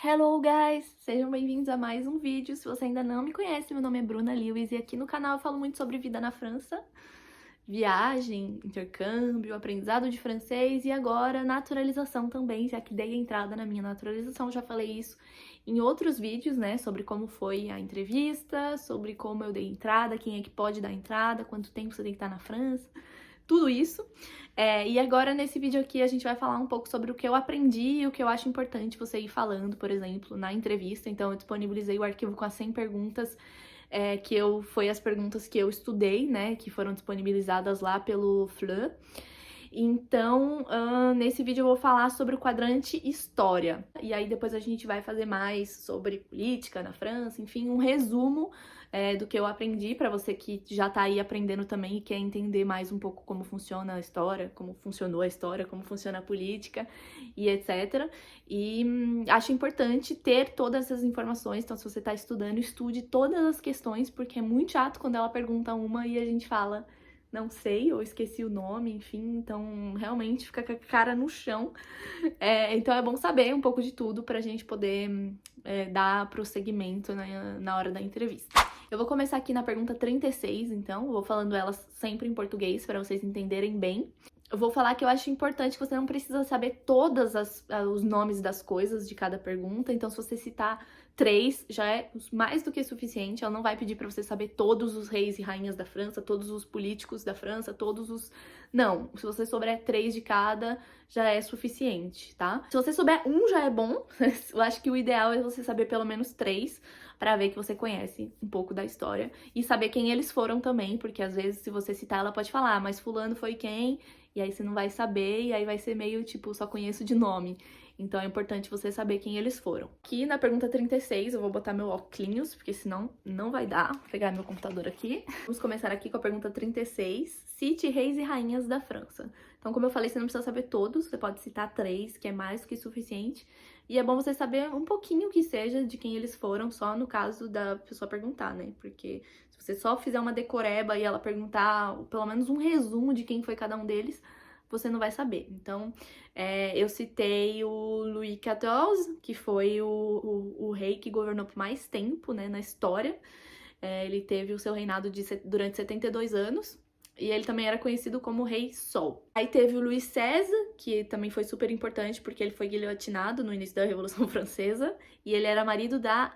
Hello guys! Sejam bem-vindos a mais um vídeo. Se você ainda não me conhece, meu nome é Bruna Lewis e aqui no canal eu falo muito sobre vida na França, viagem, intercâmbio, aprendizado de francês e agora naturalização também, já que dei a entrada na minha naturalização. Já falei isso em outros vídeos, né, sobre como foi a entrevista, sobre como eu dei entrada, quem é que pode dar entrada, quanto tempo você tem que estar na França, tudo isso. E agora nesse vídeo aqui a gente vai falar um pouco sobre o que eu aprendi e o que eu acho importante você ir falando, por exemplo, na entrevista. Então eu disponibilizei o arquivo com as 100 perguntas, foi as perguntas que eu estudei, né, que foram disponibilizadas lá pelo FLE. Então, nesse vídeo eu vou falar sobre o quadrante História. E aí depois a gente vai fazer mais sobre política na França, enfim, um resumo do que eu aprendi para você que já tá aí aprendendo também e quer entender mais um pouco como funciona a história, como funcionou a história, como funciona a política e etc. E acho importante ter todas essas informações, então se você tá estudando, estude todas as questões, porque é muito chato quando ela pergunta uma e a gente fala não sei, ou esqueci o nome, enfim, então realmente fica com a cara no chão. Então é bom saber um pouco de tudo pra gente poder dar prosseguimento na hora da entrevista. Eu vou começar aqui na pergunta 36, então, eu vou falando elas sempre em português para vocês entenderem bem. Eu vou falar que eu acho importante que você não precisa saber todos os nomes das coisas de cada pergunta, então se você citar 3 já é mais do que suficiente. Ela não vai pedir pra você saber todos os reis e rainhas da França, todos os políticos da França, todos os... Não, se você souber 3 de cada, já é suficiente, tá? Se você souber um, já é bom. Eu acho que o ideal é você saber pelo menos 3, pra ver que você conhece um pouco da história. E saber quem eles foram também, porque às vezes se você citar, ela pode falar, mas fulano foi quem? E aí você não vai saber, e aí vai ser meio tipo, só conheço de nome. Então é importante você saber quem eles foram. Aqui na pergunta 36, eu vou botar meu óculos, porque senão não vai dar. Vou pegar meu computador aqui. Vamos começar aqui com a pergunta 36. Cite reis e rainhas da França. Então, como eu falei, você não precisa saber todos, você pode citar 3, que é mais do que suficiente. E é bom você saber um pouquinho que seja de quem eles foram, só no caso da pessoa perguntar, né? Porque se você só fizer uma decoreba e ela perguntar pelo menos um resumo de quem foi cada um deles, você não vai saber. Então, eu citei o Louis XIV, que foi o rei que governou por mais tempo, né, na história. Ele teve o seu reinado durante 72 anos. E ele também era conhecido como Rei Sol. Aí teve o Louis XVI, que também foi super importante porque ele foi guilhotinado no início da Revolução Francesa. E ele era marido da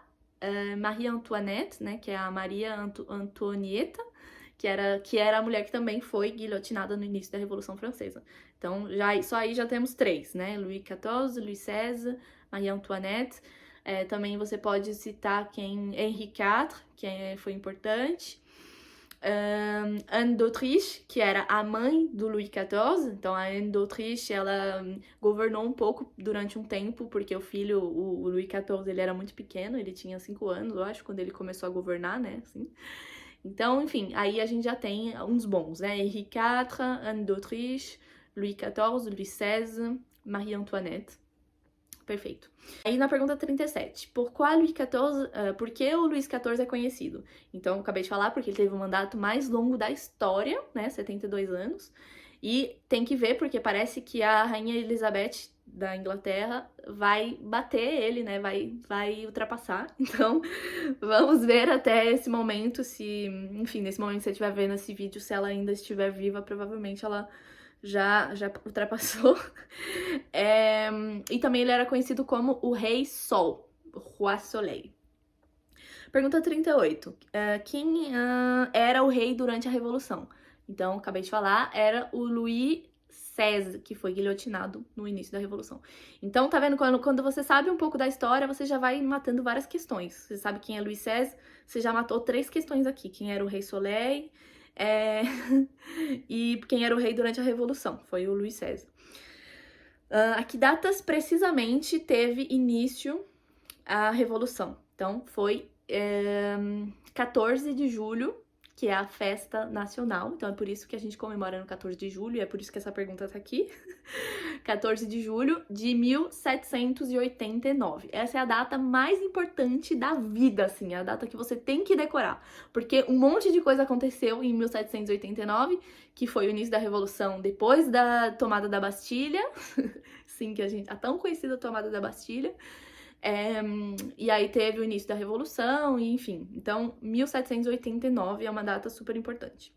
Marie Antoinette, né, que é a Maria Antonieta, que era a mulher que também foi guilhotinada no início da Revolução Francesa. Então, só aí já temos 3, né? Louis XIV, Louis XVI, Marie Antoinette. Também você pode citar Henri IV, que foi importante. Anne d'Autriche, que era a mãe do Louis XIV. Então, a Anne d'Autriche, ela governou um pouco durante um tempo, porque o filho, o Louis XIV, ele era muito pequeno, ele tinha 5 anos, eu acho, quando ele começou a governar, né, assim. Então, enfim, aí a gente já tem uns bons, né? Henri IV, Anne d'Autriche, Louis XIV, Louis XVI, Marie Antoinette. Perfeito. Aí na pergunta 37, por que o Luís XIV é conhecido? Então, eu acabei de falar porque ele teve o mandato mais longo da história, né, 72 anos, e tem que ver porque parece que a Rainha Elizabeth da Inglaterra vai bater ele, né, vai ultrapassar. Então, vamos ver até esse momento enfim, nesse momento que você estiver vendo esse vídeo, se ela ainda estiver viva, provavelmente ela já ultrapassou. E também ele era conhecido como o Rei Sol, Roi Soleil. Pergunta 38. Quem era o rei durante a Revolução? Então, acabei de falar, era o Louis XVI, que foi guilhotinado no início da Revolução. Então, tá vendo? Quando você sabe um pouco da história, você já vai matando várias questões. Você sabe quem é Louis XVI, você já matou 3 questões aqui. Quem era o Rei Soleil, e quem era o rei durante a Revolução, foi o Louis XVI. A que datas precisamente teve início a Revolução? Então, foi 14 de julho, que é a festa nacional. Então, é por isso que a gente comemora no 14 de julho, e é por isso que essa pergunta tá aqui. 14 de julho de 1789. Essa é a data mais importante da vida, assim, a data que você tem que decorar. Porque um monte de coisa aconteceu em 1789, que foi o início da Revolução depois da tomada da Bastilha. Sim, a tão conhecida tomada da Bastilha. E aí teve o início da Revolução, e enfim. Então, 1789 é uma data super importante.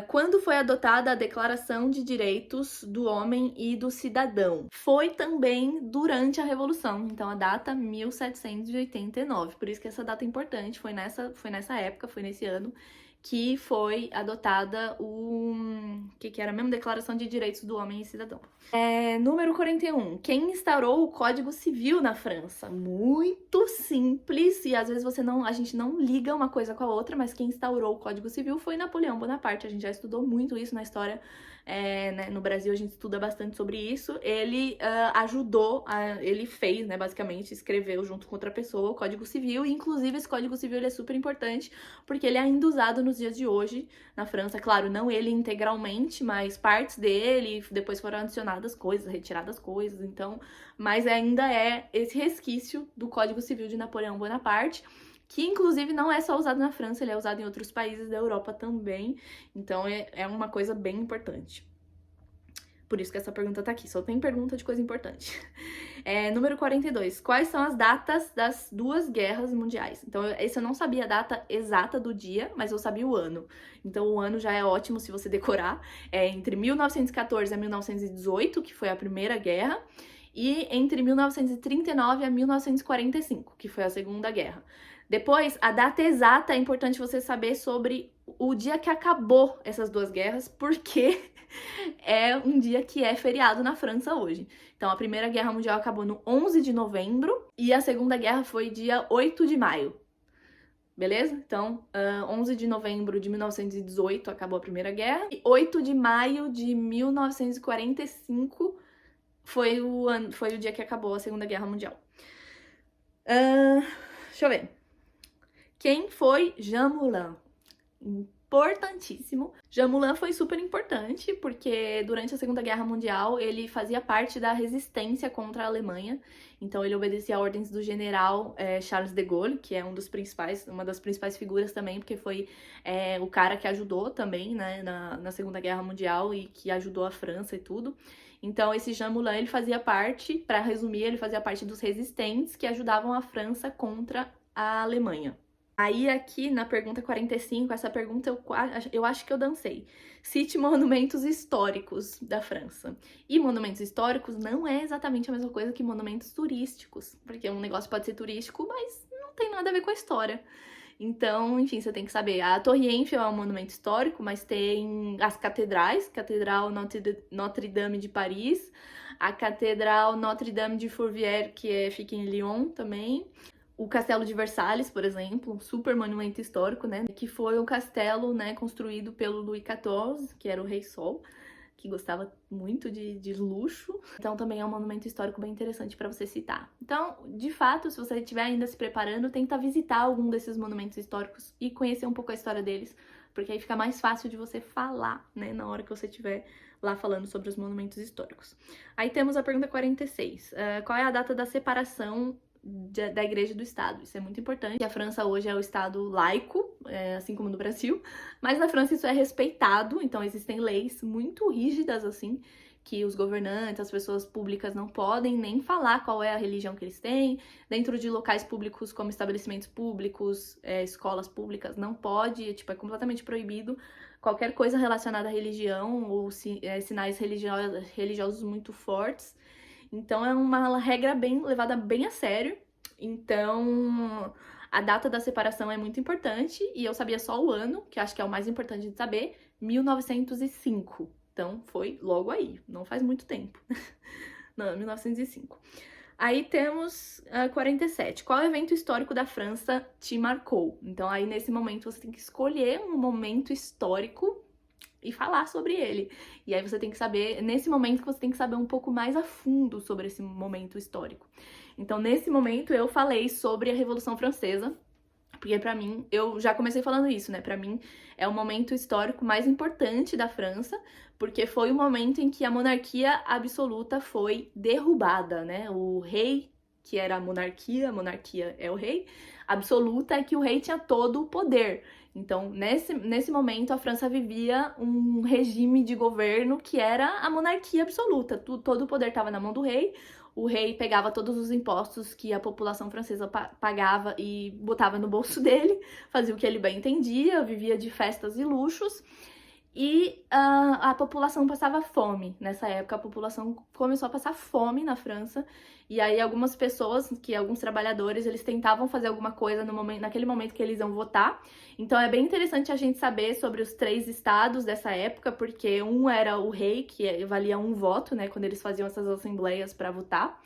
Quando foi adotada a Declaração de Direitos do Homem e do Cidadão? Foi também durante a Revolução, então a data 1789. Por isso que essa data é importante, foi nessa época, foi nesse ano, que foi adotada que era a mesma Declaração de Direitos do Homem e Cidadão. Número 41. Quem instaurou o Código Civil na França? Muito simples, e às vezes a gente não liga uma coisa com a outra, mas quem instaurou o Código Civil foi Napoleão Bonaparte. A gente já estudou muito isso na história. Né, no Brasil a gente estuda bastante sobre isso. Ele ele fez, né, basicamente, escreveu junto com outra pessoa o Código Civil, e inclusive esse Código Civil ele é super importante porque ele é ainda usado nos dias de hoje na França. Claro, não ele integralmente, mas partes dele, depois foram adicionadas coisas, retiradas coisas, então, mas ainda é esse resquício do Código Civil de Napoleão Bonaparte, que inclusive não é só usado na França, ele é usado em outros países da Europa também, então é uma coisa bem importante. Por isso que essa pergunta tá aqui, só tem pergunta de coisa importante. Número 42. Quais são as datas das duas guerras mundiais? Então, esse eu não sabia a data exata do dia, mas eu sabia o ano. Então, o ano já é ótimo se você decorar. É entre 1914 a 1918, que foi a Primeira Guerra, e entre 1939 a 1945, que foi a Segunda Guerra. Depois, a data exata é importante você saber sobre o dia que acabou essas duas guerras, porque é um dia que é feriado na França hoje. Então, a Primeira Guerra Mundial acabou no 11 de novembro e a Segunda Guerra foi dia 8 de maio. Beleza? Então, 11 de novembro de 1918 acabou a Primeira Guerra e 8 de maio de 1945 foi o dia que acabou a Segunda Guerra Mundial. Deixa eu ver. Quem foi Jean Moulin? Importantíssimo. Jean Moulin foi super importante porque durante a Segunda Guerra Mundial ele fazia parte da resistência contra a Alemanha. Então ele obedecia a ordens do general Charles de Gaulle, que é uma das principais figuras também, porque foi o cara que ajudou também, né, na Segunda Guerra Mundial e que ajudou a França e tudo. Então esse Jean Moulin, ele fazia parte, para resumir, ele fazia parte dos resistentes que ajudavam a França contra a Alemanha. Aí aqui na pergunta 45, essa pergunta eu acho que eu dancei. Cite monumentos históricos da França. E monumentos históricos não é exatamente a mesma coisa que monumentos turísticos, porque um negócio pode ser turístico, mas não tem nada a ver com a história. Então, enfim, você tem que saber. A Torre Eiffel é um monumento histórico, mas tem as catedrais, Catedral Notre-Dame de Paris, a Catedral Notre-Dame de Fourvière, que fica em Lyon também. O Castelo de Versalhes, por exemplo, um super monumento histórico, né? Que foi um castelo, né, construído pelo Luís XIV, que era o Rei Sol, que gostava muito de luxo. Então também é um monumento histórico bem interessante para você citar. Então, de fato, se você estiver ainda se preparando, tenta visitar algum desses monumentos históricos e conhecer um pouco a história deles, porque aí fica mais fácil de você falar, né, na hora que você estiver lá falando sobre os monumentos históricos. Aí temos a pergunta 46. Qual é a data da separação da Igreja do Estado? Isso é muito importante. A França hoje é o Estado laico, assim como no Brasil, mas na França isso é respeitado, então existem leis muito rígidas, assim, que os governantes, as pessoas públicas não podem nem falar qual é a religião que eles têm. Dentro de locais públicos, como estabelecimentos públicos, escolas públicas, não pode, é completamente proibido qualquer coisa relacionada à religião ou sinais religiosos muito fortes. Então é uma regra levada bem a sério. Então a data da separação é muito importante e eu sabia só o ano, que acho que é o mais importante de saber, 1905. Então foi logo aí, não faz muito tempo. Não, 1905. Aí temos 47. Qual evento histórico da França te marcou? Então aí nesse momento você tem que escolher um momento histórico e falar sobre ele. E aí você tem que saber, nesse momento que você tem que saber um pouco mais a fundo sobre esse momento histórico. Então, nesse momento, eu falei sobre a Revolução Francesa, porque pra mim, eu já comecei falando isso, né? Pra mim, é o momento histórico mais importante da França, porque foi o momento em que a monarquia absoluta foi derrubada, né? O rei, que era a monarquia é o rei, absoluta é que o rei tinha todo o poder. Então, nesse momento, a França vivia um regime de governo que era a monarquia absoluta. Todo o poder estava na mão do rei. o rei pegava todos os impostos que a população francesa pagava e botava no bolso dele, fazia o que ele bem entendia, vivia de festas e luxos. E a população passava fome. Nessa época, a população começou a passar fome na França. E aí, algumas pessoas, alguns trabalhadores, eles tentavam fazer alguma coisa naquele momento que eles iam votar. Então, é bem interessante a gente saber sobre os 3 estados dessa época, porque um era o rei, que valia um voto, né, quando eles faziam essas assembleias para votar.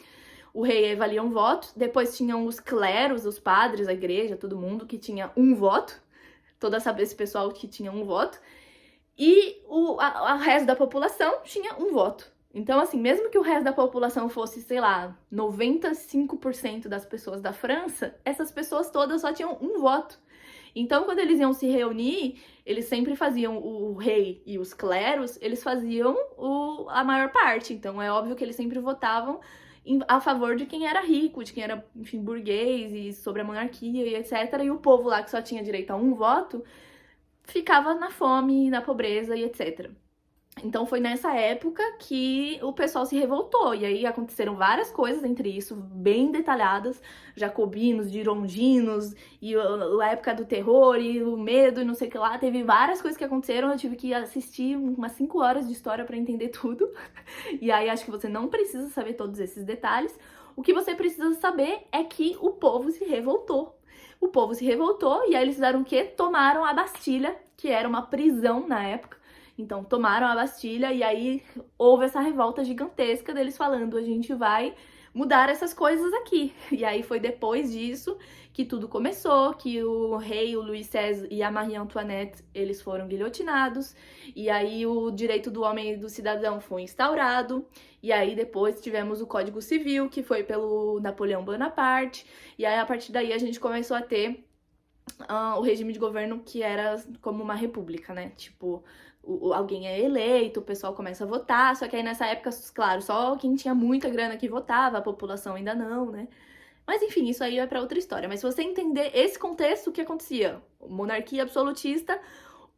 O rei valia um voto. Depois tinham os cleros, os padres, a igreja, todo mundo que tinha um voto. Todo esse pessoal que tinha um voto. E o resto da população tinha um voto. Então, assim, mesmo que o resto da população fosse, sei lá, 95% das pessoas da França, essas pessoas todas só tinham um voto. Então, quando eles iam se reunir, eles sempre faziam o rei e os cleros, eles faziam a maior parte. Então, é óbvio que eles sempre votavam a favor de quem era rico, de quem era, enfim, burguês e sobre a monarquia e etc. E o povo lá que só tinha direito a um voto ficava na fome, na pobreza e etc. Então foi nessa época que o pessoal se revoltou, e aí aconteceram várias coisas entre isso, bem detalhadas, jacobinos, girondinos, e a época do terror, e o medo, e não sei o que lá, teve várias coisas que aconteceram, eu tive que assistir umas 5 horas de história pra entender tudo, e aí acho que você não precisa saber todos esses detalhes, o que você precisa saber é que o povo se revoltou. O povo se revoltou e aí eles fizeram o quê? Tomaram a Bastilha, que era uma prisão na época. Então, tomaram a Bastilha e aí houve essa revolta gigantesca deles falando, a gente vai mudar essas coisas aqui. E aí foi depois disso que tudo começou, que o rei, o Louis XVI e a Marie Antoinette, eles foram guilhotinados, e aí o direito do homem e do cidadão foi instaurado, e aí depois tivemos o Código Civil, que foi pelo Napoleão Bonaparte, e aí a partir daí a gente começou a ter o regime de governo que era como uma república, né? Tipo, alguém é eleito, o pessoal começa a votar, só que aí nessa época, claro, só quem tinha muita grana que votava, a população ainda não, né? Mas enfim, isso aí é pra outra história. Mas se você entender esse contexto, o que acontecia? Monarquia absolutista,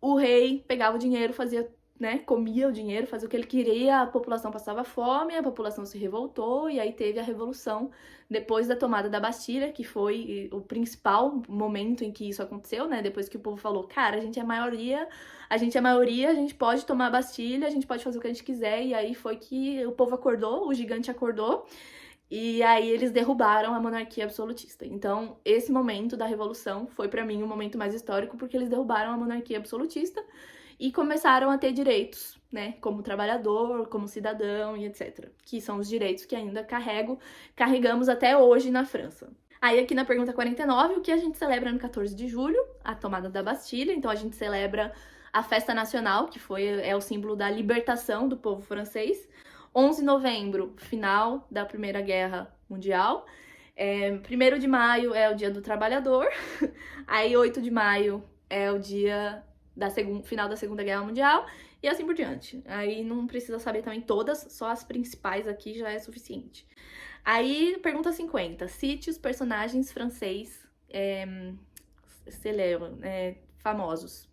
o rei pegava o dinheiro, fazia, né, comia o dinheiro, fazia o que ele queria, a população passava fome, a população se revoltou, e aí teve a revolução depois da tomada da Bastilha, que foi o principal momento em que isso aconteceu, né, depois que o povo falou, cara, a gente é maioria, a gente pode tomar a Bastilha, a gente pode fazer o que a gente quiser, e aí foi que o povo acordou, o gigante acordou, e aí eles derrubaram a monarquia absolutista. Então, esse momento da Revolução foi pra mim o momento mais histórico, porque eles derrubaram a monarquia absolutista e começaram a ter direitos, né, como trabalhador, como cidadão e etc. Que são os direitos que ainda carregamos até hoje na França. Aí aqui na pergunta 49, o que a gente celebra no 14 de julho? A tomada da Bastilha. Então a gente celebra a festa nacional, que é o símbolo da libertação do povo francês. 11 de novembro, final da Primeira Guerra Mundial. 1º de maio é o Dia do Trabalhador. Aí 8 de maio é o dia final da Segunda Guerra Mundial. E assim por diante. Aí não precisa saber também todas, só as principais aqui já é suficiente. Aí, pergunta 50. Cite os personagens franceses famosos.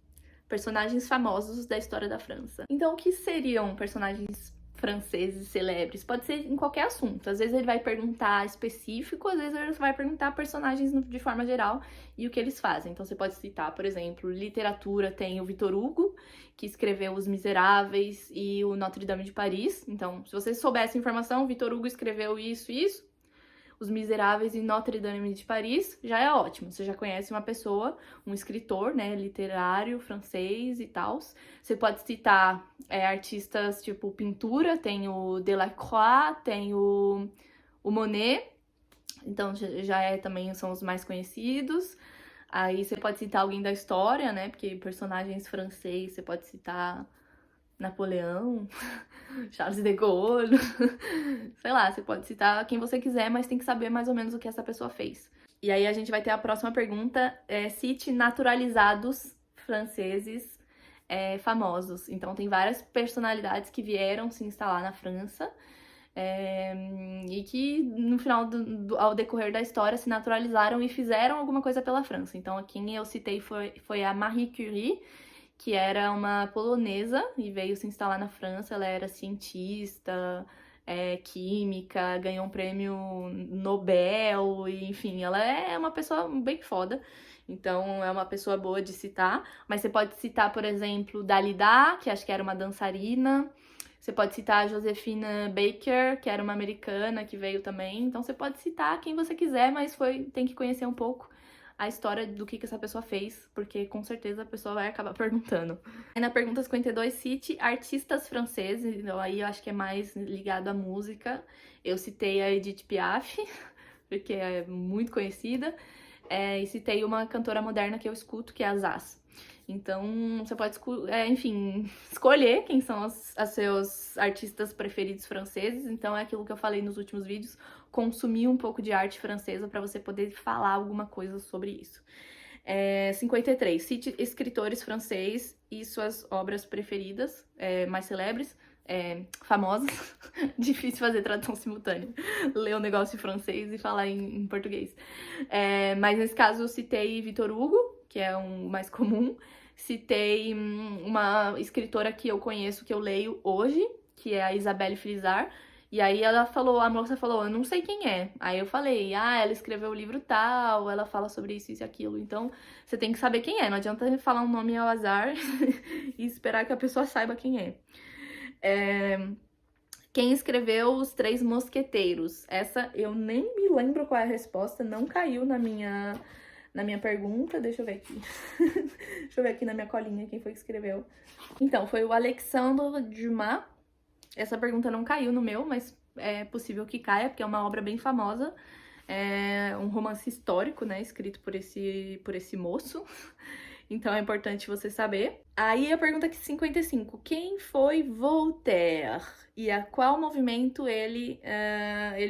Personagens famosos da história da França. Então, o que seriam personagens franceses celebres? Pode ser em qualquer assunto. Às vezes ele vai perguntar específico, às vezes ele vai perguntar personagens de forma geral e o que eles fazem. Então você pode citar, por exemplo, literatura, tem o Victor Hugo, que escreveu Os Miseráveis e o Notre Dame de Paris. Então, se você souber essa informação, Victor Hugo escreveu isso e isso, Os Miseráveis e Notre Dame de Paris, já é ótimo. Você já conhece uma pessoa, um escritor, né, literário, francês e tal. Você pode citar artistas tipo pintura, tem o Delacroix, tem o Monet. Então, também são os mais conhecidos. Aí você pode citar alguém da história, né, porque personagens franceses, você pode citar Napoleão, Charles de Gaulle, sei lá, você pode citar quem você quiser, mas tem que saber mais ou menos o que essa pessoa fez. E aí a gente vai ter a próxima pergunta, cite naturalizados franceses famosos. Então tem várias personalidades que vieram se instalar na França e que no final, ao decorrer da história, se naturalizaram e fizeram alguma coisa pela França. Então quem eu citei foi a Marie Curie, que era uma polonesa e veio se instalar na França. Ela era cientista, química, ganhou um prêmio Nobel, e, enfim, ela é uma pessoa bem foda. Então, é uma pessoa boa de citar. Mas você pode citar, por exemplo, Dalida, que acho que era uma dançarina. Você pode citar a Josephine Baker, que era uma americana que veio também. Então, você pode citar quem você quiser, mas tem que conhecer um pouco a história do que essa pessoa fez, porque com certeza a pessoa vai acabar perguntando. Aí na pergunta 52, cite artistas franceses, então aí eu acho que é mais ligado à música. Eu citei a Edith Piaf, porque é muito conhecida, e citei uma cantora moderna que eu escuto, que é a Zaz. Então, você pode, enfim, escolher quem são os seus artistas preferidos franceses. Então, é aquilo que eu falei nos últimos vídeos, consumir um pouco de arte francesa para você poder falar alguma coisa sobre isso. 53. Cite escritores franceses e suas obras preferidas, mais celebres, famosas. Difícil fazer tradução simultânea. Ler o negócio em francês e falar em português. Mas nesse caso eu citei Victor Hugo, que é um mais comum. Citei uma escritora que eu conheço, que eu leio hoje, que é a Isabelle Frizar. E aí a moça falou, eu não sei quem é. Aí eu falei, ela escreveu o livro tal, ela fala sobre isso, isso e aquilo. Então, você tem que saber quem é. Não adianta falar um nome ao azar e esperar que a pessoa saiba quem é. Quem escreveu Os Três Mosqueteiros? Essa eu nem me lembro qual é a resposta, não caiu na minha pergunta. Deixa eu ver aqui. Deixa eu ver aqui na minha colinha quem foi que escreveu. Então, foi o Alexandre Dumas. Essa pergunta não caiu no meu, mas é possível que caia, porque é uma obra bem famosa. É um romance histórico, né, escrito por esse moço. Então é importante você saber. Aí a pergunta 55. Quem foi Voltaire? E a qual movimento ele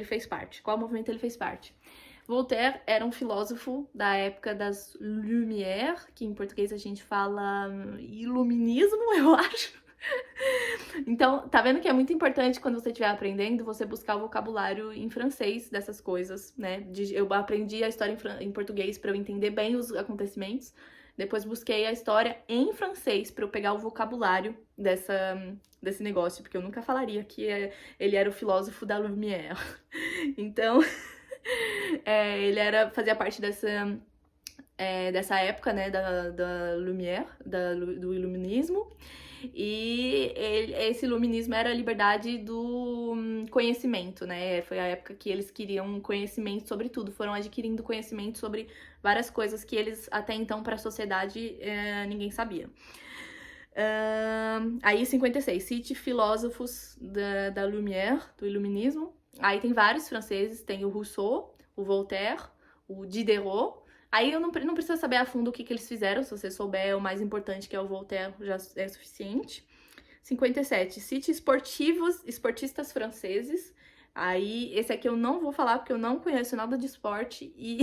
fez parte? Qual movimento ele fez parte? Voltaire era um filósofo da época das Lumières, que em português a gente fala iluminismo, eu acho. Então, tá vendo que é muito importante quando você estiver aprendendo, você buscar o vocabulário em francês dessas coisas, né? Eu aprendi a história em português para eu entender bem os acontecimentos. Depois busquei a história em francês para eu pegar o vocabulário desse negócio, porque eu nunca falaria que ele era o filósofo da Lumière. Então, ele fazia parte dessa época, né, da Lumière, do iluminismo. E esse iluminismo era a liberdade do conhecimento, né? Foi a época que eles queriam conhecimento sobre tudo, foram adquirindo conhecimento sobre várias coisas que eles, até então, para a sociedade, ninguém sabia. Aí, 56, cite filósofos da Lumière, do iluminismo. Aí tem vários franceses, tem o Rousseau, o Voltaire, o Diderot. Aí eu não preciso saber a fundo o que eles fizeram, se você souber o mais importante, que é o Voltaire, já é suficiente. 57. Cite esportistas franceses. Aí, esse aqui eu não vou falar porque eu não conheço nada de esporte e,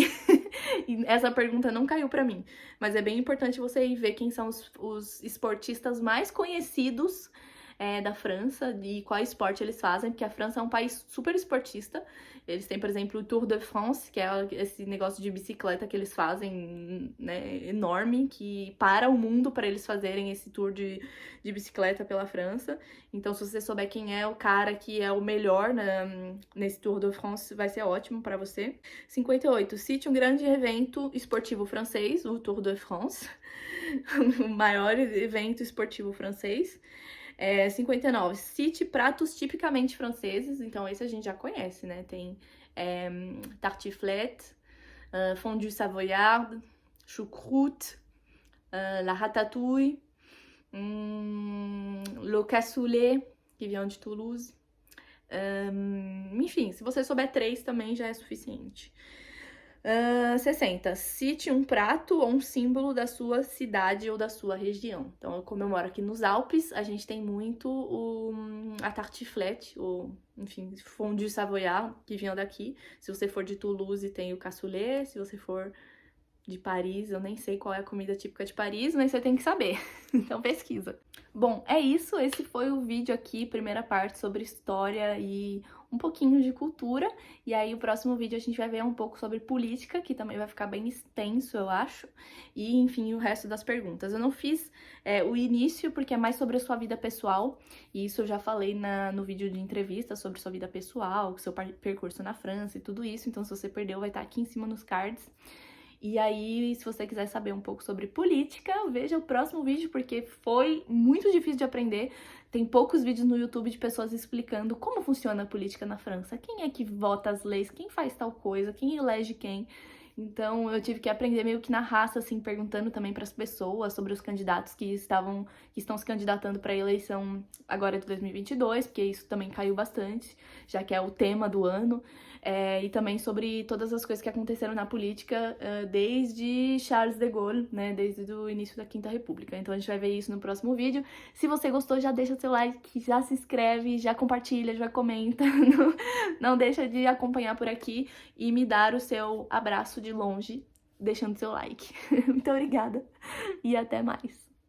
e essa pergunta não caiu pra mim. Mas é bem importante você ir ver quem são os esportistas mais conhecidos da França e qual esporte eles fazem, porque a França é um país super esportista. Eles têm, por exemplo, o Tour de France, que é esse negócio de bicicleta que eles fazem, né, enorme, que para o mundo para eles fazerem esse tour de bicicleta pela França. Então, se você souber quem é o cara que é o melhor nesse Tour de France, vai ser ótimo para você. 58. Cite um grande evento esportivo francês, o Tour de France, o maior evento esportivo francês. 59. Cite pratos tipicamente franceses. Então, esse a gente já conhece, né? Tem tartiflette, fondue savoyarde, choucroute, la ratatouille, le cassoulet, que vem de Toulouse. Enfim, se você souber 3 também já é suficiente. 60. Cite um prato ou um símbolo da sua cidade ou da sua região. Então, como eu moro aqui nos Alpes, a gente tem muito a tartiflette, ou, enfim, fondue savoyard, que vinha daqui. Se você for de Toulouse, tem o cassoulet. Se você for de Paris, eu nem sei qual é a comida típica de Paris, mas você tem que saber, então pesquisa. Bom, é isso, esse foi o vídeo aqui, primeira parte sobre história e um pouquinho de cultura, e aí o próximo vídeo a gente vai ver um pouco sobre política, que também vai ficar bem extenso, eu acho, e enfim, o resto das perguntas. Eu não fiz o início porque é mais sobre a sua vida pessoal, e isso eu já falei no vídeo de entrevista sobre sua vida pessoal, seu percurso na França e tudo isso, então se você perdeu vai estar aqui em cima nos cards. E aí, se você quiser saber um pouco sobre política, veja o próximo vídeo, porque foi muito difícil de aprender. Tem poucos vídeos no YouTube de pessoas explicando como funciona a política na França, quem é que vota as leis, quem faz tal coisa, quem elege quem. Então, eu tive que aprender meio que na raça, assim, perguntando também para as pessoas sobre os candidatos que estão se candidatando para a eleição agora de 2022, porque isso também caiu bastante, já que é o tema do ano. E também sobre todas as coisas que aconteceram na política desde Charles de Gaulle, né, desde o início da Quinta República. Então a gente vai ver isso no próximo vídeo. Se você gostou, já deixa seu like, já se inscreve, já compartilha, já comenta. Não deixa de acompanhar por aqui e me dar o seu abraço de longe, deixando seu like. Muito obrigada e até mais.